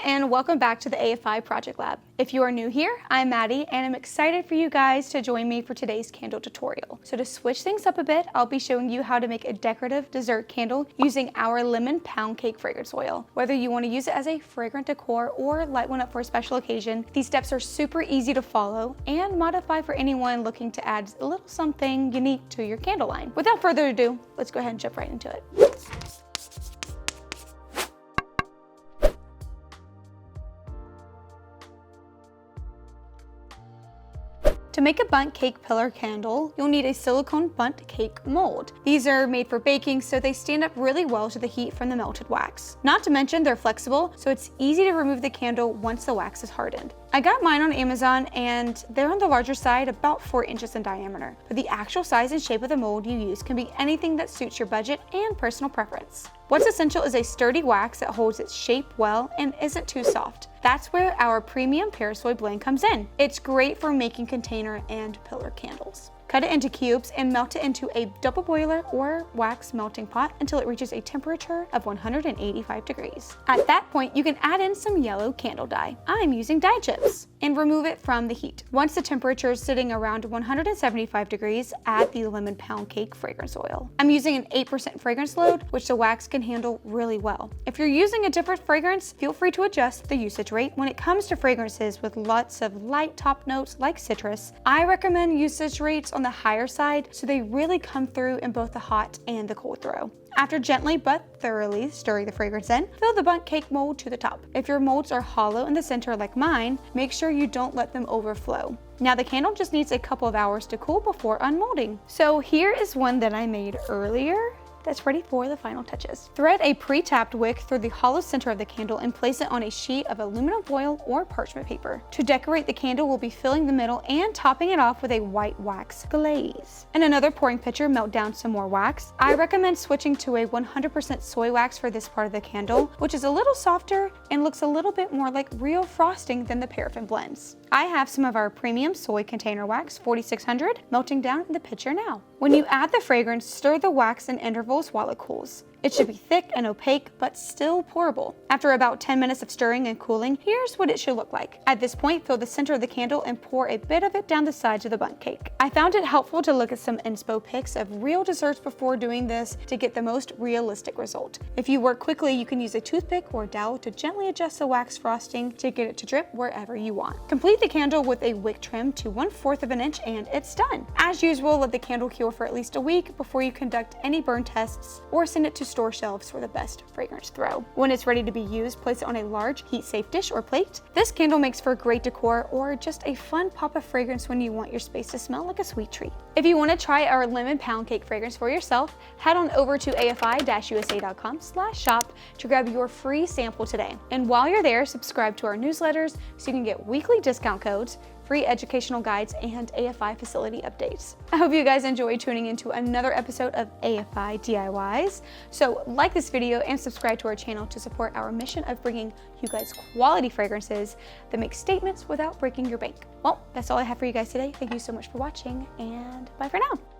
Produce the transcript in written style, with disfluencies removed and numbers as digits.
and welcome back to the AFI Project Lab. If you are new here, I'm Maddie and I'm excited for you guys to join me for today's candle tutorial. So to switch things up a bit, I'll be showing you how to make a decorative dessert candle using our lemon pound cake fragrance oil. Whether you want to use it as a fragrant decor or light one up for a special occasion, these steps are super easy to follow and modify for anyone looking to add a little something unique to your candle line. Without further ado, let's go ahead and jump right into it. To make a bundt cake pillar candle, you'll need a silicone bundt cake mold. These are made for baking, so they stand up really well to the heat from the melted wax. Not to mention they're flexible, so it's easy to remove the candle once the wax is hardened. I got mine on Amazon and they're on the larger side, about 4 inches in diameter. But the actual size and shape of the mold you use can be anything that suits your budget and personal preference. What's essential is a sturdy wax that holds its shape well and isn't too soft. That's where our premium parasoy blend comes in. It's great for making container and pillar candles. Cut it into cubes and melt it into a double boiler or wax melting pot until it reaches a temperature of 185 degrees. At that point, you can add in some yellow candle dye. I'm using dye chips, and remove it from the heat. Once the temperature is sitting around 175 degrees, add the lemon pound cake fragrance oil. I'm using an 8% fragrance load, which the wax can handle really well. If you're using a different fragrance, feel free to adjust the usage rate. When it comes to fragrances with lots of light top notes like citrus, I recommend usage rates on the higher side so they really come through in both the hot and the cold throw. After gently but thoroughly stirring the fragrance in, fill the bundt cake mold to the top. If your molds are hollow in the center like mine, make sure you don't let them overflow. Now the candle just needs a couple of hours to cool before unmolding. So here is one that I made earlier that's ready for the final touches. Thread a pre-tapped wick through the hollow center of the candle and place it on a sheet of aluminum foil or parchment paper. To decorate the candle, we'll be filling the middle and topping it off with a white wax glaze. In another pouring pitcher, melt down some more wax. I recommend switching to a 100% soy wax for this part of the candle, which is a little softer and looks a little bit more like real frosting than the paraffin blends. I have some of our premium soy container wax, 4600, melting down in the pitcher now. When you add the fragrance, stir the wax in intervals while it cools. It should be thick and opaque, but still pourable. After about 10 minutes of stirring and cooling, here's what it should look like. At this point, fill the center of the candle and pour a bit of it down the sides of the bundt cake. I found it helpful to look at some inspo pics of real desserts before doing this to get the most realistic result. If you work quickly, you can use a toothpick or dowel to gently adjust the wax frosting to get it to drip wherever you want. Complete the candle with a wick trim to 1/4 of an inch and it's done. As usual, let the candle cure for at least a week before you conduct any burn tests or send it to store shelves for the best fragrance throw. When it's ready to be used, place it on a large heat-safe dish or plate. This candle makes for great decor or just a fun pop of fragrance when you want your space to smell like a sweet treat. If you want to try our lemon pound cake fragrance for yourself, head on over to afi-usa.com/shop to grab your free sample today. And while you're there, subscribe to our newsletters so you can get weekly discount codes, free educational guides, and AFI facility updates. I hope you guys enjoyed tuning into another episode of AFI DIYs. So like this video and subscribe to our channel to support our mission of bringing you guys quality fragrances that make statements without breaking your bank. Well, that's all I have for you guys today. Thank you so much for watching and bye for now.